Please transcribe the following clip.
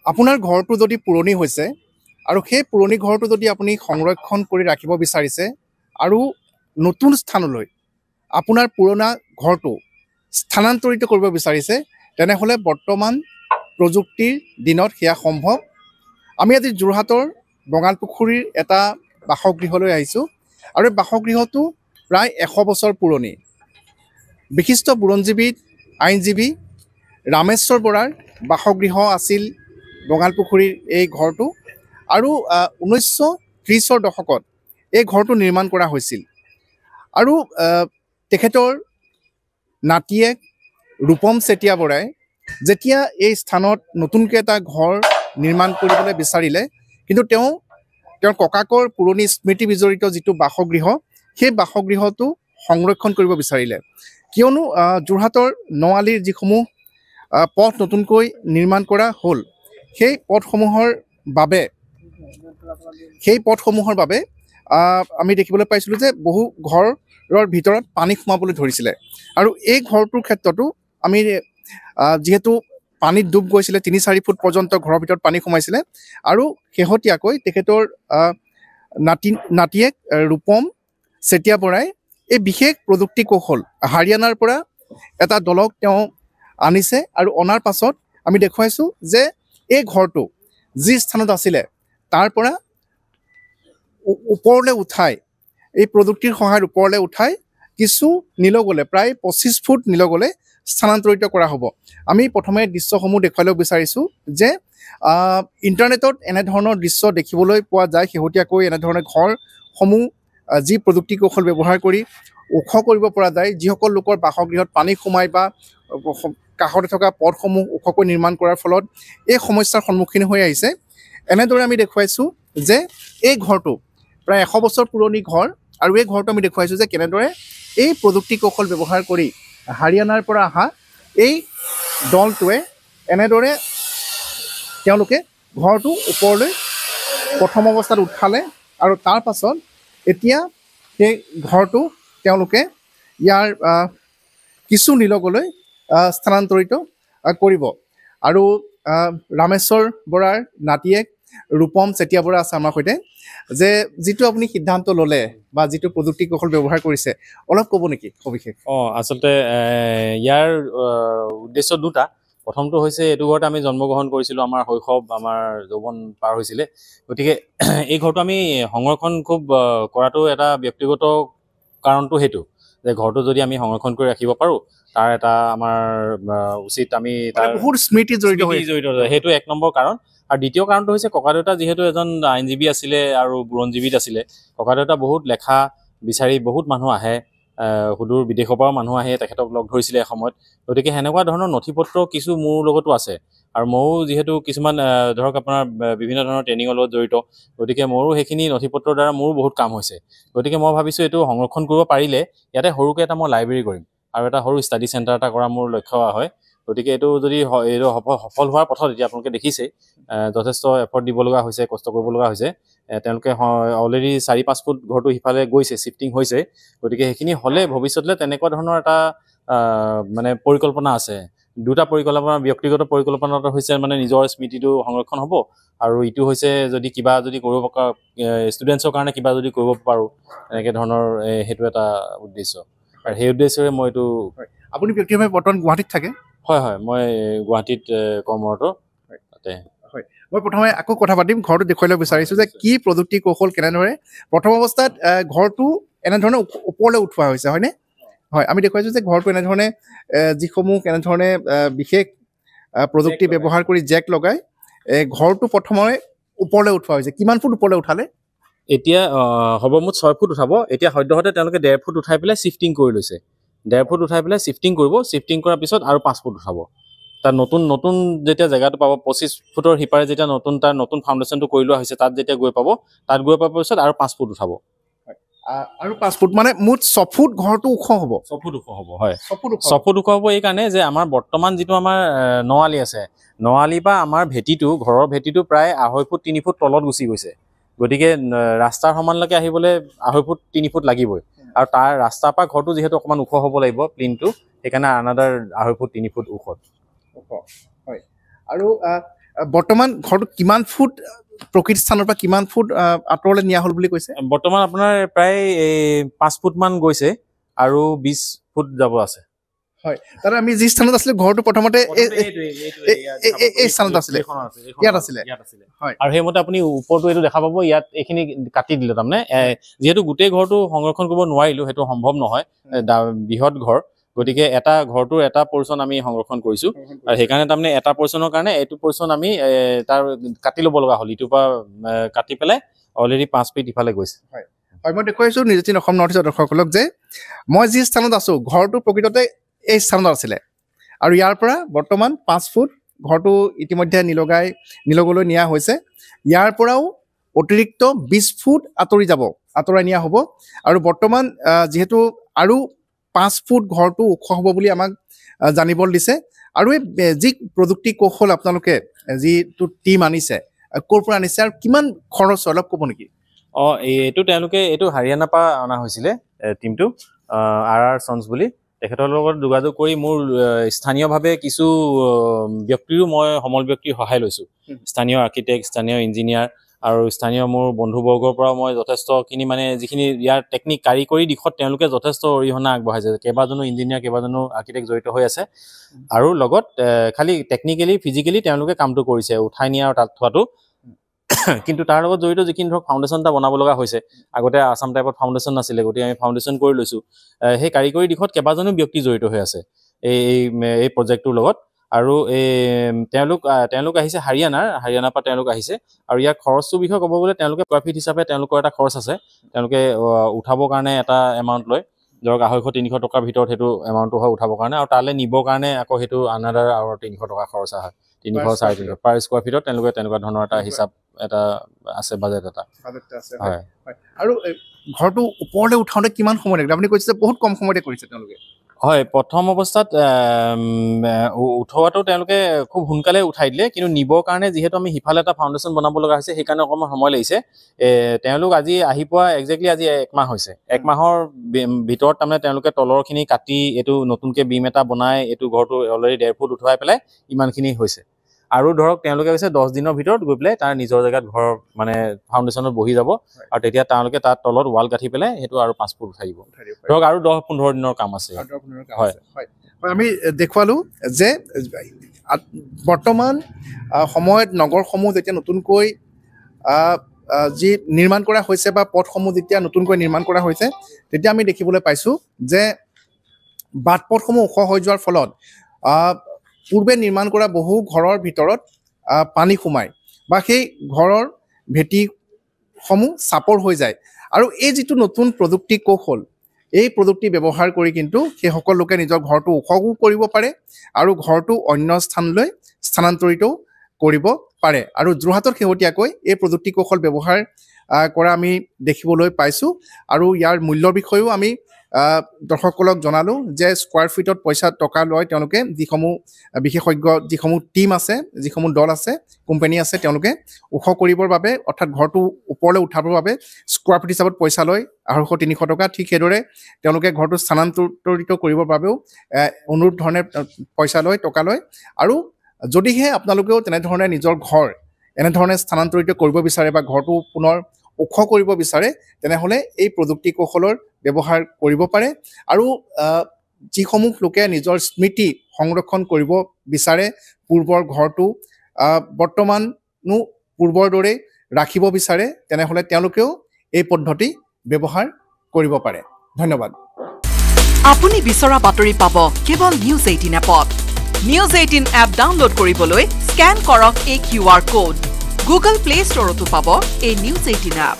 আপোনাৰ ঘৰটো যদি পুৰণি হৈছে আৰু সেই পুৰণি ঘৰটো যদি আপুনি সংৰক্ষণ কৰি ৰাখিব বিচাৰিছে আৰু নতুন স্থানলৈ আপোনাৰ পুৰণা ঘৰটো স্থানান্তৰিত কৰিব বিচাৰিছে, তেনেহ'লে বৰ্তমান প্ৰযুক্তিৰ দিনত সেয়া সম্ভৱ। আমি আজি যোৰহাটৰ বঙালপুখুৰীৰ এটা বাসগৃহলৈ আহিছোঁ আৰু এই বাসগৃহটো প্ৰায় 100 বছৰ পুৰণি। বিশিষ্ট বুৰঞ্জীবিদ আইনজীৱী ৰামেশ্বৰ বৰাৰ বাসগৃহ আছিল বঙালপুখুৰীৰ এই ঘৰটো আৰু 1930ৰ দশকত এই ঘৰটো নিৰ্মাণ কৰা হৈছিল আৰু তেখেতৰ নাতিয়েক ৰূপম চেতিয়া বৰাই যেতিয়া এই স্থানত নতুনকৈ এটা ঘৰ নিৰ্মাণ কৰিবলৈ বিচাৰিলে, কিন্তু তেওঁৰ ককাকৰ পুৰণি স্মৃতি বিজড়িত যিটো বাসগৃহ, সেই বাসগৃহটো সংৰক্ষণ কৰিব বিচাৰিলে, কিয়নো যোৰহাটৰ নআলিৰ যিসমূহ পথ নতুনকৈ নিৰ্মাণ কৰা হ'ল, সেই পথসমূহৰ বাবে আমি দেখিবলৈ পাইছিলোঁ যে বহু ঘৰৰ ভিতৰত পানী সোমাবলৈ ধৰিছিলে আৰু এই ঘৰটোৰ ক্ষেত্ৰতো আমি যিহেতু পানীত ডুব গৈছিলে, 3-4 ফুট পৰ্যন্ত ঘৰৰ ভিতৰত পানী সোমাইছিলে আৰু শেহতীয়াকৈ তেখেতৰ নাতিয়েক ৰূপম চেতিয়া বৰাই এই বিশেষ প্ৰযুক্তি কৌশল হাৰিয়ানাৰ পৰা এটা দলক তেওঁ আনিছে আৰু অনাৰ পাছত আমি দেখুৱাইছোঁ যে এই ঘৰটো যি স্থানত আছিলে তাৰ পৰা ওপৰলৈ উঠাই, এই প্ৰযুক্তিৰ সহায়ত ওপৰলৈ উঠাই কিছু নিলগলে প্ৰায় 25 ফুট নিলগলে স্থানান্তৰিত কৰা হ'ব। আমি প্ৰথমে দৃশ্যসমূহ দেখুৱাই ল'ব বিচাৰিছোঁ যে ইণ্টাৰনেটত এনেধৰণৰ দৃশ্য দেখিবলৈ পোৱা যায়। শেহতীয়াকৈ এনেধৰণে ঘৰসমূহ যি প্ৰযুক্তি কৌশল ব্যৱহাৰ কৰি ওখ কৰিব পৰা যায়, যিসকল লোকৰ বাসগৃহত পানী সোমাই বা কাষতে থকা পথসমূহ ওখকৈ নিৰ্মাণ কৰাৰ ফলত এই সমস্যাৰ সন্মুখীন হৈ আহিছে। এনেদৰে আমি দেখুৱাইছোঁ যে এই ঘৰটো প্ৰায় 100 বছৰ পুৰণি ঘৰ আৰু এই ঘৰটো আমি দেখুৱাইছোঁ যে কেনেদৰে এই প্ৰযুক্তি কৌশল ব্যৱহাৰ কৰি হাৰিয়ানাৰ পৰা অহা এই দলটোৱে এনেদৰে তেওঁলোকে ঘৰটো ওপৰলৈ প্ৰথম অৱস্থাত উঠালে আৰু তাৰ পাছত এতিয়া সেই ঘৰটো তেওঁলোকে ইয়াৰ কিছু নিলগলৈ স্থানান্তৰিত কৰিব আৰু ৰামেশ্বৰ বৰাৰ নাতিয়েক ৰূপম চেতিয়া বৰা আছে আমাৰ সৈতে। যে যিটো আপুনি সিদ্ধান্ত ল'লে বা যিটো প্ৰযুক্তি কৌশল ব্যৱহাৰ কৰিছে, অলপ ক'ব নেকি সবিশেষ? আচলতে ইয়াৰ উদ্দেশ্য দুটা। প্ৰথমটো হৈছে এইটো ঘৰতে আমি জন্মগ্ৰহণ কৰিছিলোঁ, আমাৰ শৈশৱ আমাৰ যৌৱন পাৰ হৈছিলে, গতিকে এই ঘৰটো আমি সংৰক্ষণ খুব কৰাটো এটা ব্যক্তিগত কাৰণটো সেইটো যে ঘৰটো যদি আমি সংৰক্ষণ কৰি ৰাখিব পাৰোঁ তাৰ এটা আমাৰ উচিত, আমি তাৰ বহুত স্মৃতি জড়িত সেইটো 1 নম্বৰ কাৰণ। আৰু দ্বিতীয় কাৰণটো হৈছে ককাদেউতা যিহেতু এজন আইনজীৱী আছিলে আৰু বুৰঞ্জীবিদ আছিলে, ককাদেউতা বহুত লেখা বিচাৰি বহুত মানুহ আহে, সুদূৰ বিদেশৰ পৰাও মানুহ আহে তেখেতক লগ ধৰিছিলে এসময়ত, গতিকে সেনেকুৱা ধৰণৰ নথি পত্ৰ কিছু মোৰ লগতো আছে আৰু ময়ো যিহেতু কিছুমান ধৰক আপোনাৰ বিভিন্ন ধৰণৰ ট্ৰেইনিঙৰ লগত জড়িত, গতিকে মোৰো সেইখিনি নথি পত্ৰৰ দ্বাৰা মোৰো বহুত কাম হৈছে। গতিকে মই ভাবিছোঁ এইটো সংৰক্ষণ কৰিব পাৰিলে ইয়াতে সৰুকৈ এটা মই লাইব্ৰেৰী কৰিম আৰু এটা সৰু ষ্টাডি চেণ্টাৰ এটা কৰা মোৰ লক্ষ্য হয়। গতিকে এইটো যদি এইটো সফল হোৱাৰ পথত এতিয়া আপোনালোকে দেখিছে যথেষ্ট এফৰ্ট দিব লগা হৈছে, কষ্ট কৰিব লগা হৈছে। তেওঁলোকে অলৰেডি 4-5 ফুট ঘৰটো সিফালে গৈছে, শ্বিফটিং হৈছে, গতিকে সেইখিনি হ'লে ভৱিষ্যতলৈ তেনেকুৱা ধৰণৰ এটা মানে পৰিকল্পনা আছে। দুটা পৰিকল্পনা, ব্যক্তিগত পৰিকল্পনাটো হৈছে মানে নিজৰ স্মৃতিটো সংৰক্ষণ হ'ব আৰু ইটো হৈছে যদি কিবা যদি কৰিব ষ্টুডেণ্টছৰ কাৰণে কিবা যদি কৰিব পাৰোঁ এনেকৈ ধৰণৰ সেইটো এটা উদ্দেশ্য আৰু সেই উদ্দেশ্যৰে মই এইটো। আপুনি ব্যক্তিগতভাৱে বৰ্তমান গুৱাহাটীত থাকে? হয়, মই গুৱাহাটীত কৰ্মৰত তাতে। হয়, মই প্ৰথমে আকৌ কথা পাতিম, ঘৰটো দেখুৱাই ল'ব বিচাৰিছোঁ যে কি প্ৰযুক্তি কৌশল কেনেদৰে প্ৰথম অৱস্থাত ঘৰটো এনেধৰণে ওপৰলৈ উঠোৱা হৈছে, হয়নে? হয়, আমি দেখুৱাইছোঁ যে ঘৰটো এনেধৰণে যিসমূহ কেনেধৰণে বিশেষ প্ৰযুক্তি ব্যৱহাৰ কৰি জেক লগাই ঘৰটো প্ৰথমে ওপৰলৈ উঠোৱা হৈছে। কিমান ফুট ওপৰলৈ উঠালে? এতিয়া হ'ব মুঠ 6 ফুট উঠাব। এতিয়া সদ্যহতে তেওঁলোকে 1.5 ফুট উঠাই পেলাই শ্বিফটিং কৰি লৈছে। 1.5 ফুট উঠাই পেলাই শ্বিফটিং কৰিব, শ্বিফটিং কৰাৰ পিছত আৰু 5 ফুট উঠাব। তাত নতুন যেতিয়া জেগাটো পাব, 25 ফুটৰ সিপাৰে যেতিয়া তাৰ নতুন ফাউণ্ডেশ্যনটো কৰি লোৱা হৈছে, তাত যেতিয়া গৈ পাব, তাত গৈ পোৱাৰ পিছত আৰু 5 ফুট উঠাব। আৰু 5 ফুট মানে মুঠ 6 ফুট ঘৰটো ওখ হ'ব। 6 ফুট ওখ হ'ব, হয়। 6 ফুট ওখ হ'ব এই কাৰণে যে আমাৰ বৰ্তমান যিটো আমাৰ নআলি আছে, নআলি বা আমাৰ ভেটিটো, ঘৰৰ ভেটিটো প্ৰায় 2.5 ফুট 3 ফুট তলত গুচি গৈছে। গতিকে ৰাস্তাৰ সমানলৈকে আহিবলৈ 2.5 ফুট 3 ফুট লাগিবই আৰু তাৰ ৰাস্তাৰ পৰা ঘৰটো যিহেতু অকণমান ওখ হ'ব লাগিব প্লিনটো, সেইকাৰণে আনাদাৰ 2.5 ফুট 3 ফুট ওখ। হয়, আৰু বৰ্তমান ঘৰটো কিমান ফুট প্ৰকৃত স্থানৰ পৰা কিমান ফুট আঁতৰলৈ নিয়া হ'ল বুলি কৈছে? বৰ্তমান আপোনাৰ প্ৰায় 5 ফুট মান গৈছে আৰু 20 ফুট যাব আছে। হয়, তাতে আমি যি স্থানত আছিলে ঘৰটো প্ৰথমতে এই স্থানত আছিলে, ইয়াত আছিলে। হয়, আৰু সেইমতে আপুনি ওপৰটো এইটো দেখা পাব, ইয়াত এইখিনি কাটি দিলে। তাৰমানে যিহেতু গোটেই ঘৰটো সংৰক্ষণ কৰিব নোৱাৰিলো, সেইটো সম্ভৱ নহয়, বৃহৎ ঘৰ, গতিকে ঘৰটোৰ এটা পৰ্চন আমি সংৰক্ষণ কৰিছো। আৰু সেইকাৰণে তাৰমানে এটা পৰ্চনৰ কাৰণে এইটো পৰ্চন আমি তাৰ কাটি ল'ব লগা হ'ল, ইটোৰ পৰা কাটি পেলাই অলৰেডি 5 ফিট ইফালে গৈছে। হয়, মই দেখুৱাইছো নিউজ 18 অসম নৰ্থ ইষ্টৰ দৰ্শকসকলক যে মই যি স্থানত আছো ঘৰটো প্ৰকৃততে এই স্থানত আছিলে, আৰু ইয়াৰ পৰা বৰ্তমান 5 ফুট ঘৰটো ইতিমধ্যে নিলগলৈ নিয়া হৈছে। ইয়াৰ পৰাও অতিৰিক্ত 20 ফুট আঁতৰাই নিয়া হ'ব। আৰু বৰ্তমান যিহেতু আৰু 5 ফুট ঘৰটো ওখ হ'ব বুলি আমাক জানিবলৈ দিছে। আৰু এই যি প্ৰযুক্তি কৌশল আপোনালোকে যিটো টীম আনিছে, ক'ৰ পৰা আনিছে আৰু কিমান খৰচ অলপ ক'ব নেকি? এইটো হাৰিয়ানাৰ পৰা অনা হৈছিলে টীমটো, RR Sons বুলি। তেখেতৰ লগত যোগাযোগ কৰি মোৰ স্থানীয়ভাৱে কিছু ব্যক্তিৰো মই সমল ব্যক্তিৰ সহায় লৈছোঁ। স্থানীয় আৰ্কিটেক্ট, স্থানীয় ইঞ্জিনিয়াৰ আৰু স্থানীয় মোৰ বন্ধুবৰ্গৰ পৰা মই যথেষ্টখিনি মানে যিখিনি ইয়াৰ টেকনিক কাৰিকৰী দিশত তেওঁলোকে যথেষ্ট অৰিহণা আগবঢ়াইছে। কেইবাজনো ইঞ্জিনিয়াৰ, কেইবাজনো আৰ্কিটেক্ট জড়িত হৈ আছে। আৰু লগত খালি টেকনিকেলি, ফিজিকেলি তেওঁলোকে কামটো কৰিছে, উঠাই নিয়া আৰু তাত থোৱাটো। কিন্তু তাৰ লগত জড়িত যিখিনি ধৰক ফাউণ্ডেশ্যন এটা বনাব লগা হৈছে, আগতে আছাম টাইপত ফাউণ্ডেশ্যন নাছিলে, গতিকে আমি ফাউণ্ডেশ্যন কৰি লৈছোঁ। সেই কাৰিকৰী দিশত কেইবাজনো ব্যক্তি জড়িত হৈ আছে এই প্ৰজেক্টটোৰ লগত। আৰু তেওঁলোক আহিছে হাৰিয়ানাৰ পৰা তেওঁলোক আহিছে। আৰু ইয়াৰ খৰচটোৰ বিষয়ে ক'ব গ'লে তেওঁলোকে স্কোৱাৰ ফিট হিচাপে তেওঁলোকৰ এটা খৰচ আছে। তেওঁলোকে উঠাবৰ কাৰণে এটা এমাউণ্ট লয়, ধৰক 250-300 টকাৰ ভিতৰত সেইটো এমাউণ্টটো হয় উঠাবৰ কাৰণে। আৰু তালৈ নিবৰ কাৰণে আকৌ সেইটো আনাদাৰ আৰু 300 টকা খৰচ হয়, 300-350 পাৰ স্কোৱাৰ ফিটত। তেওঁলোকে তেনেকুৱা ধৰণৰ এটা হিচাপ এটা আছে, বাজেট এটা। হয়, আৰু ঘৰটো ওপৰলৈ উঠাওঁতে কিমান সময় লাগিলে? আপুনি কৈছে যে বহুত কম সময়তে কৰিছে তেওঁলোকে। হয়, প্ৰথম অৱস্থাত উঠোৱাটো তেওঁলোকে খুব সোনকালে উঠাই দিলে, কিন্তু নিবৰ কাৰণে যিহেতু আমি সিফালে এটা ফাউণ্ডেশ্যন বনাব লগা হৈছে, সেইকাৰণে অকণমান সময় লাগিছে। তেওঁলোক আজি আহি পোৱা একজেক্টলি আজি 1 মাহ হৈছে। 1 মাহৰ ভিতৰত তাৰমানে তেওঁলোকে তলৰখিনি কাটি এইটো নতুনকৈ বিম এটা বনাই এইটো ঘৰটো অলৰেডি 1.5 ফুট উঠোৱাই পেলাই ইমানখিনি হৈছে। আৰু ধৰক তেওঁলোকে কৈছে 10 দিনৰ ভিতৰত গৈ পেলাই তাৰ নিজৰ জেগাত ঘৰ মানে ফাউণ্ডেশ্যনত বহি যাব। আৰু তেতিয়া তেওঁলোকে তাত তলত ৱাল গাঁঠি পেলাই সেইটো আৰু 5 ফুট উঠাই দিব। ধৰক আৰু 10-15 দিনৰ কাম আছে। হয়, আমি দেখুৱালোঁ যে বৰ্তমান সময়ত নগৰসমূহ যেতিয়া নতুনকৈ যি নিৰ্মাণ কৰা হৈছে বা পথসমূহ যেতিয়া নতুনকৈ নিৰ্মাণ কৰা হৈছে, তেতিয়া আমি দেখিবলৈ পাইছোঁ যে বাট পথসমূহ ওখ হৈ যোৱাৰ ফলত পূৰ্বে নিৰ্মাণ কৰা বহু ঘৰৰ ভিতৰত পানী সোমায় বা সেই ঘৰৰ ভেটিসমূহ চাপৰ হৈ যায়। আৰু এই যিটো নতুন প্ৰযুক্তি কৌশল, এই প্ৰযুক্তি ব্যৱহাৰ কৰি কিন্তু সেইসকল লোকে নিজৰ ঘৰটো ওখও কৰিব পাৰে আৰু ঘৰটো অন্য স্থানলৈ স্থানান্তৰিতও কৰিব পাৰে। আৰু যোৰহাটত শেহতীয়াকৈ এই প্ৰযুক্তি কৌশল ব্যৱহাৰ কৰা আমি দেখিবলৈ পাইছোঁ। আৰু ইয়াৰ মূল্যৰ বিষয়েও আমি দৰ্শকসকলক জনালোঁ যে স্কোৱাৰ ফিটত টকা লয় তেওঁলোকে, যিসমূহ বিশেষজ্ঞ, যিসমূহ টীম আছে, যিসমূহ দল আছে, কোম্পানী আছে, তেওঁলোকে ওখ কৰিবৰ বাবে অৰ্থাৎ ঘৰটো ওপৰলৈ উঠাবৰ বাবে স্কোৱাৰ ফিট হিচাপত পইচা লয় 200-300 টকা। ঠিক সেইদৰে তেওঁলোকে ঘৰটো স্থানান্তৰিত কৰিবৰ বাবেও অনুৰূপ ধৰণে পইচা লয়, টকা লয়। আৰু যদিহে আপোনালোকেও তেনেধৰণে নিজৰ ঘৰ এনেধৰণে স্থানান্তৰিত কৰিব বিচাৰে বা ঘৰটো পুনৰ ওখ কৰিব বিচাৰে, তেনেহ'লে এই প্ৰযুক্তি কৌশলৰ ব্যৱহাৰ কৰিব পাৰে। আৰু যিসমূহ লোকে নিজৰ স্মৃতি সংৰক্ষণ কৰিব বিচাৰে, পূৰ্বৰ ঘৰটো বৰ্তমানো পূৰ্বৰ দৰে ৰাখিব বিচাৰে, তেনেহ'লে তেওঁলোকেও এই পদ্ধতি ব্যৱহাৰ কৰিব পাৰে। ধন্যবাদ। আপুনি বিচৰা বাতৰি পাব কেৱল নিউজ 18 এপত। নিউজ 18 এপ ডাউনলোড কৰিবলৈ স্কেন কৰক এই QR কোড। গুগল প্লে ষ্টৰতো পাব এই নিউজ 18 এপ।